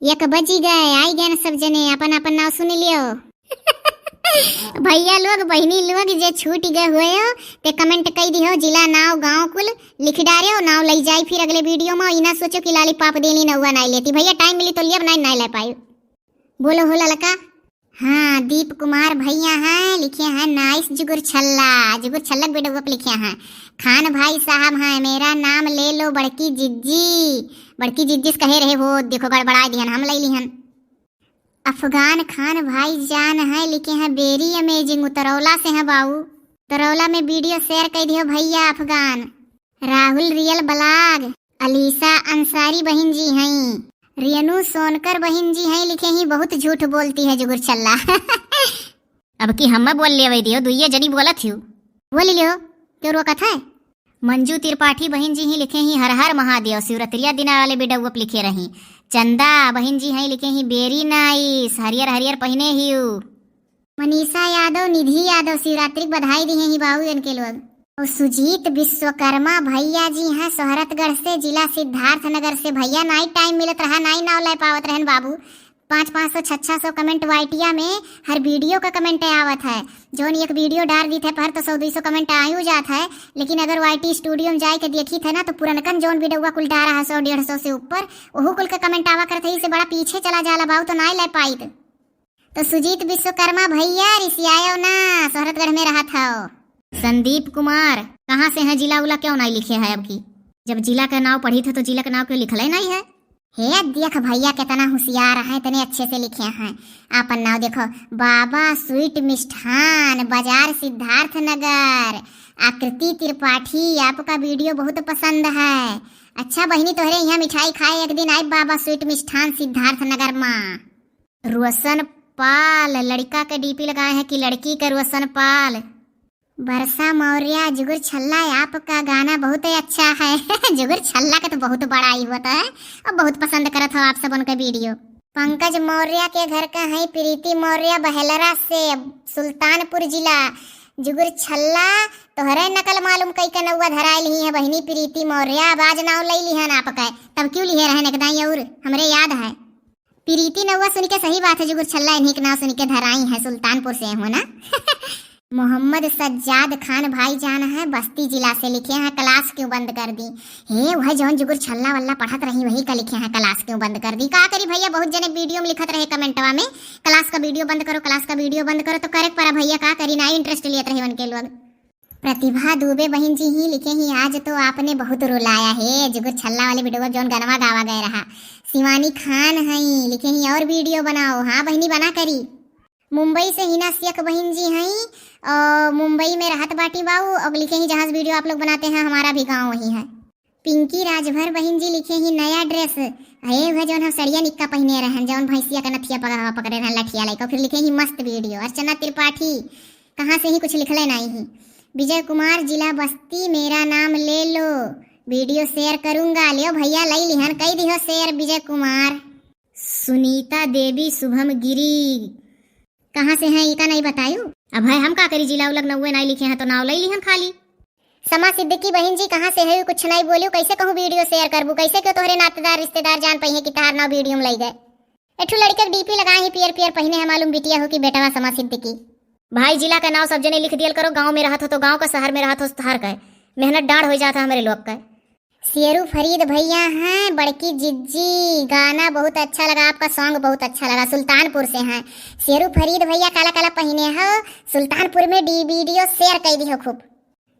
एक बजी गए, आई गए न सब जने, अपन अपन नाव सुन लियो। भैया लोग बहनी लोग जे छूट गए हुए हो ते कमेंट कई दियो, जिला नाव गांव कुल लिख डारे हो, नाव लई जाई फिर अगले वीडियो में। इना सोचो कि लाली पाप देली नौवा नहीं लेती। भैया टाइम मिली तो लिया, नहीं ले पाई। बोलो हो ललका। हाँ दीप कुमार भैया हैं, लिखे हैं नाइस जुगुर छल्ला वीडियो पे लिखे हैं। खान भाई साहब हैं, मेरा नाम ले लो बड़की जिज्जी कहे रहे हो, देखो गड़बड़ा दिहन, हम ले लिहन। अफगान खान भाई जान है, लिखे हैं वेरी अमेजिंग, उतरौला से हैं बाबू। उतरौला में वीडियो शेयर कर दियो भैया अफगान। राहुल रियल ब्लॉग, अलीसा अंसारी बहन जी हैं, रियनू सोनकर बहन जी हैं, लिखे ही बहुत झूठ बोलती है जुगुर छल्ला। अब की हम बोल ले दियो, दुइये जनी बोलत हूँ, बोल लियो क्यों रोकत है। मंजू त्रिपाठी बहन जी ही लिखे ही हर हर महादेव, शिवरात्रिया दिना वाले बेडा लिखे रही। चंदा बहन जी हैं, लिखे ही बेरी नाइस, हरियर हरियर पहने ही। मनीषा यादव, निधि यादव शिवरात्रि बधाई दी ही बाबू इनके लोग। और सुजीत विश्वकर्मा भैया जी हैं, सोहरतगढ़ से, जिला सिद्धार्थ नगर से। भैया नाई टाइम मिलत रहा, नाई नाव ले पावत रहन बाबू। 500 600 कमेंट वाइटिया में हर वीडियो का कमेंट आवत है। जोन एक वीडियो डाल दी थे पर तो 100-200 कमेंट आयु जात है, लेकिन अगर वाइटी स्टूडियो में जाए के देखी थे ना तो पुरनकन जोन वीडियो कुल डारा है 100-150 से ऊपर, वह कुल का कमेंट आवा करते ही से बड़ा पीछे चला जाला बाबू, तो नहीं ले पाई। तो सुजीत विश्वकर्मा भैया रिसियायो ना, सोहरतगढ़ में रहा था। संदीप कुमार कहाँ से है, जिला उला क्यों नहीं लिखे है। अब की जब जिला का नाम पढ़ी थे तो जिला का नाम क्यों लिखल नहीं है। हे देख भैया कितना होशियार है, इतने अच्छे से लिखे हैं। आपन नाम देखो, बाबा स्वीट मिष्ठान बाजार सिद्धार्थ नगर। आकृति त्रिपाठी, आपका वीडियो बहुत पसंद है। अच्छा बहनी तोहरे यहाँ मिठाई खाए एक दिन आई, बाबा स्वीट मिष्ठान सिद्धार्थ नगर में। रोशन पाल, लड़का का डीपी लगाए हैं कि लड़की का रोशन पाल। बरसा मौर्य, जुगुर छल्ला आपका गाना बहुत ही अच्छा है। जुगुर छल्ला का तो बहुत बड़ा ही होता है और बहुत पसंद करत हो आप सब उनका वीडियो। पंकज मौर्य के घर का है, प्रीति मौर्य बहलरा से, सुल्तानपुर जिला। जुगुर छल्ला तोहरे नकल मालूम कई का नौवा धराई ली है बहनी प्रीति मौर्य, आवाज नाव ले ली है आपका, तब क्यों लिए रहन एकदम और हमरे याद है। प्रीति नौवा सुन के सही बात है, जुगुर छल्ला इन्हीं के नाव सुन के धराई है, सुल्तानपुर से हो ना। मोहम्मद सज्जाद खान भाई जान है, बस्ती जिला से, लिखे हैं क्लास क्यों बंद कर दी। हे वह जौन जुगुर छल्ला वल्ला पढ़त रही वही का लिखे हैं क्लास क्यों बंद कर दी। का करी भैया, बहुत जने वीडियो में लिखत रहे कमेंटवा में क्लास का वीडियो बंद करो, क्लास का वीडियो बंद करो, तो करे पर भैया का करी, ना इंटरेस्ट लियत रहे उनके लोग। प्रतिभा दुबे बहन जी ही लिखे ही, आज तो आपने बहुत रुलाया है, जुगुर छल्ला वाले वीडियो जौन गनवा गावा गए रहा। शिवानी खान है, लिखे ही और वीडियो बनाओ। हाँ बहनी बना करी। मुंबई से हिना शेख बहन जी हैं, और मुंबई में रहत बाटी बाऊ, और लिखे ही जहाज वीडियो आप लोग बनाते हैं, हमारा भी गांव वही है। पिंकी राजभर बहन जी लिखे ही नया ड्रेस, अरे वह जौन हम सड़िया निक्का पहने रहे, जौन भैंसिया का नथिया पकड़े रहे लठिया लाइक, फिर लिखे ही मस्त वीडियो। अर्चना त्रिपाठी कहाँ से ही कुछ लिखले नहीं ही। विजय कुमार जिला बस्ती, मेरा नाम ले लो, वीडियो शेयर करूंगा, लियो भैया लई लिहन कई दिहो शेयर विजय कुमार। सुनीता देवी शुभम गिरी कहाँ से हैं इका नहीं बतायू। अब है हम का करी, जिला उलग नौवे नहीं लिखे हैं तो नाव ले ली हम खाली। समा सिद्दीकी बहन जी कहाँ से है, कुछ नहीं बोलियो, कैसे कहूँ वीडियो शेयर करबू, कैसे क्यों तोहरे नातेदार रिश्तेदार जान पाई है कि तार नाव वीडियो में लई गए। एठू लड़के डीपी लगाए ही पियर पियर पहने है, मालूम बिटिया हो कि बेटा समा सिद्दीकी। भाई जिला का नाव सब जने लिख दिया करो, गाँव में रहत हो तो गाँव का, शहर में रहत हो तो शहर का, मेहनत डाढ़ हो जाता हमारे लोग का। शेरू फरीद भैया हैं, बड़की जिज्जी, गाना बहुत अच्छा लगा, आपका सॉन्ग बहुत अच्छा लगा, सुल्तानपुर से हैं। शेरू फरीद भैया काला काला पहने हो, सुल्तानपुर में वीडियो शेयर कर दी हो खूब।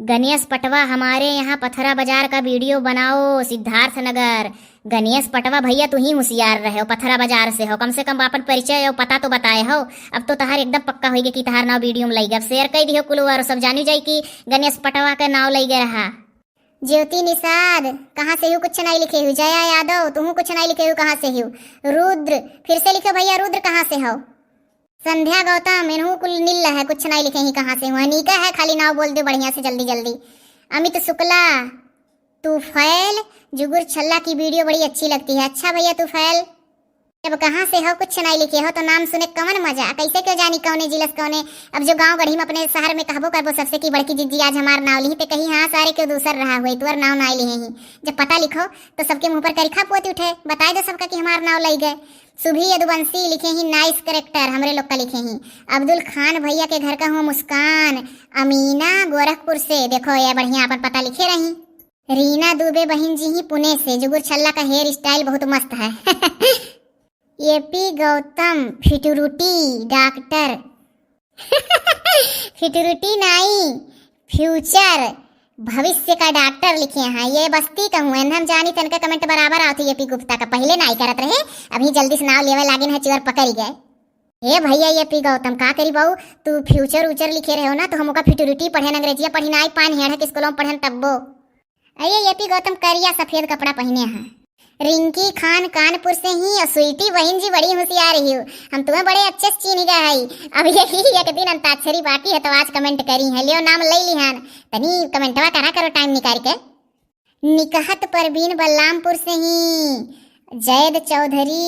गणेश पटवा हमारे यहाँ पथरा बाजार का वीडियो बनाओ, सिद्धार्थ नगर। गणेश पटवा भैया तू ही होशियार रहे हो, पथरा बाजार से हो, कम से कम अपन परिचय और पता तो बताए हो। अब तो तहार एकदम पक्का होगी कि तहार नाव वीडियो में लई गए, शेयर कर दी हो कुल और सब जानी जाए कि गणेश पटवा का नाव लई गए रहा। ज्योति निषाद कहाँ से हो, कुछ नहीं लिखे हो। जया यादव तुम कुछ नहीं लिखे हो, कहाँ से हो। रुद्र फिर से लिखो भैया, रुद्र कहाँ से हो। संध्या गौतम इन्हू कुल नील है, कुछ नहीं लिखे ही कहाँ से हो। अनीका है, खाली नाव बोल दो बढ़िया से जल्दी जल्दी। अमित शुक्ला, तूफैल जुगुर छल्ला की वीडियो बड़ी अच्छी लगती है। अच्छा भैया तूफैल, जब कहाँ से हो कुछ नहीं लिखे हो तो नाम सुने कौन मजा, कैसे क्यों जानी कौने जिलस कौने। अब जो गांव गढ़ी में अपने शहर में कहबो करबो सबसे की बड़की जिज्जी आज हमार नाव ली, तो कहीं हाँ सारे क्यों दूसर रहा हुई तुअर नाव ना लिए ही। जब पता लिखो तो सबके मुंह पर करिखा पोत उठे, बताए दो सबका कि हमार नाव लई गए। सुभी यदुवंशी लिखे ही नाइस करेक्टर हमरे लोग का लिखे ही। अब्दुल खान भैया के घर का हूँ मुस्कान। अमीना गोरखपुर से, देखो ये बढ़िया अपन पता लिखे रही। रीना दुबे बहन जी ही पुणे से। जुगुर छल्ला का हेयर स्टाइल बहुत मस्त है। एपी गौतम फिटूरुटी डॉक्टर। फिटूरुटी नहीं, फ्यूचर भविष्य का डॉक्टर लिखे हैं। ये बस्ती का हूँ हम जानी तन का कमेंट बराबर आती। एपी गुप्ता का पहले नहीं करत रहे, अभी जल्दी से नाव लेवे लागिन है, चोर पकड़ गए। ए भैया एपी गौतम का करी बाऊ, तू फ्यूचर उचर लिखे रहे हो ना, तो हमका फिटूरिटी पढ़े अंग्रेजिया पढ़ी ना आई पान हेड़ के स्कूलों में पढ़न तब्बो। अये एपी गौतम करिया सफेद कपड़ा पहने हैं। रिंकी खान कानपुर से ही। और स्वीटी बहन जी बड़ी होशियार ही हो, हम तुम्हें बड़े अच्छे से चीनी गए है। अब यही एक दिन अंताक्षरी बाकी है तो आज कमेंट करी है, लियो नाम ले लिहान, तनी कमेंटवा करा करो टाइम निकाल के। निकहत परवीन बल्लामपुर से ही। जैद चौधरी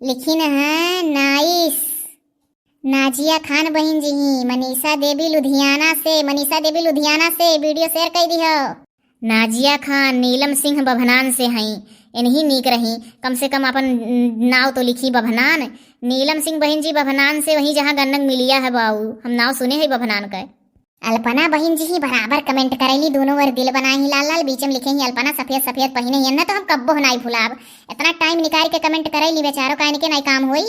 लिखिन है नाइस। नाजिया खान बहन जी ही। मनीषा देवी लुधियाना से। मनीषा देवी लुधियाना से वीडियो शेयर कर दी हो। नाजिया खान नीलम सिंह बभनान से हैं। इन्हीं नीक रही, कम से कम अपन नाव तो लिखी बभनान। नीलम सिंह बहन जी बभनान से, वहीं जहाँ गन्नक मिलिया है बाबू, हम नाव सुने है बभनान का। अल्पना बहन जी ही बराबर कमेंट करेली, दोनों वर दिल बनाए ही लाल लाल, बीच में लिखे ही अल्पना सफेद सफेद पहने ही ना, तो हम कब्बो नहीं भुलाब। इतना टाइम निकाल के कमेंट करेली बेचारो, काहे के नहीं काम होई।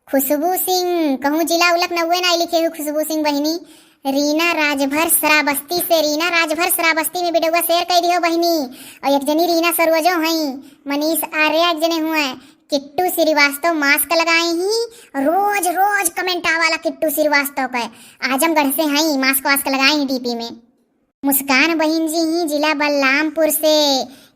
खुशबू सिंह कहूँ जिला उलक नव्वे नहीं लिखे हुए खुशबू सिंह बहनी। रीना राजभर श्रावस्ती से। रीना राजभर श्रावस्ती में वीडियो शेयर कर दियो बहनी। और एक जनी रीना सरोजो हई। मनीष आर्या एक जने हुए। किट्टू श्रीवास्तव मास्क लगाए ही, रोज रोज कमेंट आवाला किट्टू श्रीवास्तव का। आजमगढ़ से हई, मास्क वास्क लगाए ही डीपी में। मुस्कान बहन जी ही जिला बलरामपुर से।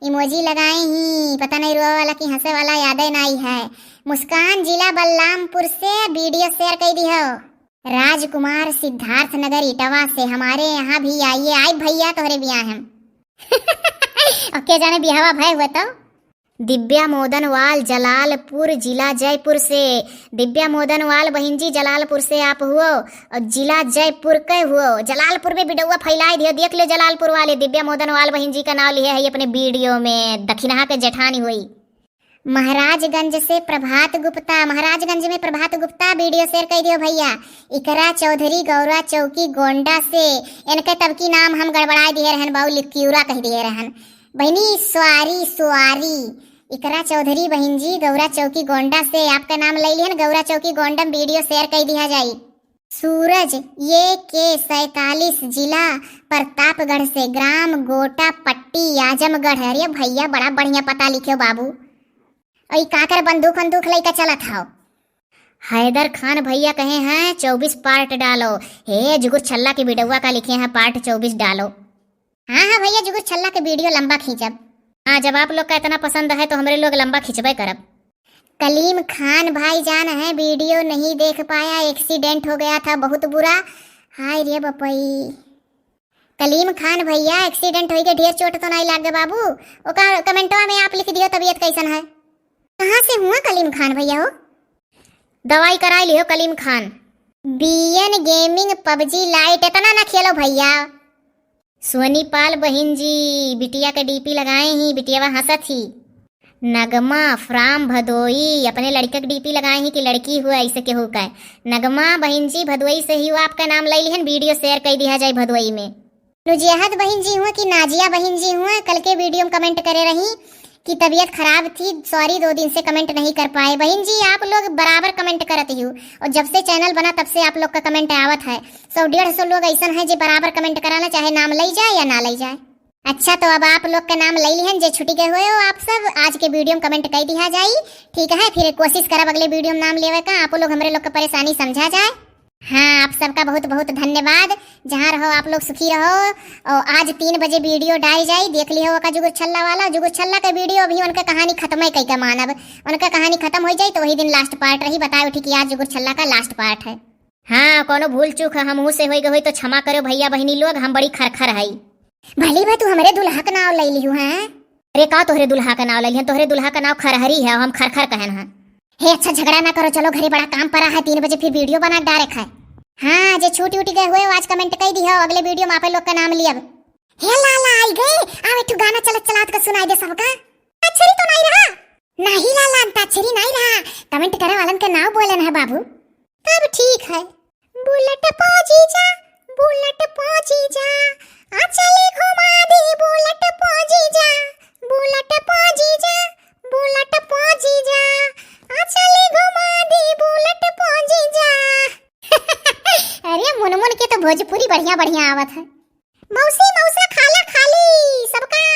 इमोजी लगाए ही, पता नहीं रोवा वाला की हंसे वाला याद नहीं है। मुस्कान जिला बलरामपुर से वीडियो शेयर कर दी हो। राजकुमार सिद्धार्थ नगर इटावा से। हमारे यहाँ भी आइए। आई भैया तोहरे बियाह हम। ओके जाने बिहावा भय हुआ तो। दिव्या मोदनवाल जलालपुर जिला जयपुर से। दिव्या मोदनवाल बहन जी जलालपुर से आप हुओ और जिला जयपुर के हुओ। जलालपुर में वीडियो फैला दियो, देख ले जलालपुर वाले। दिव्या मोदनवाल बहन जी का नाम लिया है अपने वीडियो में, दक्षिणा के जेठानी हुई। महाराजगंज से प्रभात गुप्ता। महाराजगंज में प्रभात गुप्ता वीडियो शेयर कर दियो भैया। इकरा चौधरी गौरा चौकी गोंडा से। इनके तब की नाम हम गड़बड़ा दिए रहन बाऊ, लिक्यूरा कह दिए रहन बहनी। स्वारी सुआरी। इकरा चौधरी बहन जी गौरा चौकी गोंडा से, आपका नाम ले लिहन गौरा चौकी गोंडा में वीडियो शेयर कर दिया जाए। सूरज ये के 47 जिला प्रतापगढ़ से। ग्राम गोटा पट्टी आजमगढ़। अरे भैया बड़ा बढ़िया पता लिखे बाबू। और काकर बंदूक बंदूक लेकर चलत हो। हैदर खान भैया कहे हैं 24 पार्ट डालो। हे जुगुर छल्ला के वीडियो का लिखे हैं पार्ट 24 डालो। हाँ हाँ भैया जुगुर छल्ला के वीडियो लंबा खींचब। हाँ जब आप लोग का इतना पसंद है तो हमारे लोग लंबा खिंचबे करब। कलीम खान भाई जान है वीडियो नहीं देख पाया, एक्सीडेंट हो गया था बहुत बुरा। हाय रे बपई। कलीम खान भैया एक्सीडेंट हो गया, ढेर चोट तो नहीं लाग गए बाबू। ओका कमेंटवा में आप लिख दियो तबीयत कैसन है। कहाँ से हुआ कलीम खान भैया हो? दवाई करा लियो Kaleem Khan. BN gaming PUBG lite इतना ना खेलो भैया। सोनी पाल बहन जी बिटिया का डीपी लगाए ही, बिटिया वहाँ हंसत ही। नगमा फ्राम भदोई अपने लड़के का डीपी लगाए ही कि लड़की हुआ ऐसे के होगा। नगमा बहन जी भदोई से ही हुआ, आपका नाम ले लिहन वीडियो शेयर कर दिया जाए भदोई में। नुजियाहत बहन जी हुआ कि नाजिया बहन जी हुआ, कल के वीडियो में कमेंट करे रही कि तबीयत खराब थी, सॉरी 2 दिन से कमेंट नहीं कर पाए। बहन जी आप लोग बराबर कमेंट करती हो और जब से चैनल बना तब से आप लोग का कमेंट आवत है। 100-150 लोग ऐसा है जो बराबर कमेंट कराना, चाहे नाम ले जाए या ना ले जाए। अच्छा तो अब आप लोग का नाम ले लिहन जो छुट्टी गए हुए हो आप सब। आज के वीडियो में कमेंट कर दिया जाए, ठीक है। फिर कोशिश करब अगले वीडियो में नाम लेवे का, आप लोग हमारे लोग का परेशानी समझा जाए। हाँ आप सबका बहुत बहुत धन्यवाद। जहाँ रहो आप लोग सुखी रहो। और आज 3 बजे वीडियो डाल जाए, देख लियो का जुगुर छल्ला वाला। जुगुर छल्ला का वीडियो अभी उनका कहानी खत्म है, कई मानब उनका कहानी खत्म हो जाए तो वही दिन लास्ट पार्ट रही। बताओ ठीक आज जुगुर छल्ला का लास्ट पार्ट है। हाँ कोनो भूल चूक हम से हो गई तो क्षमा करो भैया बहनी लोग, हम बड़ी खरखर है। भली बा तू हमारे दुल्हा का नाम ले लियो है। अरे का तोहरे दुल्हा का नाम ले लियो? तोहरे दुल्हा का नाम खरहरी है, हम खरखर कहन है। हे अच्छा झगड़ा ना करो, चलो घरे बड़ा काम पड़ा है, 3 बजे फिर वीडियो बना डायरेक्ट है। हाँ जो छूट उठ गए हुए आज कमेंट कर दी है, अगले वीडियो में आप लोग का नाम लिया। हे लाला आई गए, आवे तू गाना चलत चलात का सुनाई दे सबका। ताछरी तो नहीं रहा। नहीं लाला ताछरी नहीं रहा, कमेंट करे वालन के नाम बोलन है बाबू। तब ठीक है। बुलेट पहुंची जा, बुलेट पहुंची जा, आ चले घुमा दे बुलेट पहुंची जा, बुलेट पहुंची जा, बुलेट पहुंची जा, आ चले घुमा दे बुलेट पहुंची जा। अरे मुनमुन के तो भोजपुरी बढ़िया बढ़िया आवत है। मौसी मौसा खाला खाली सबका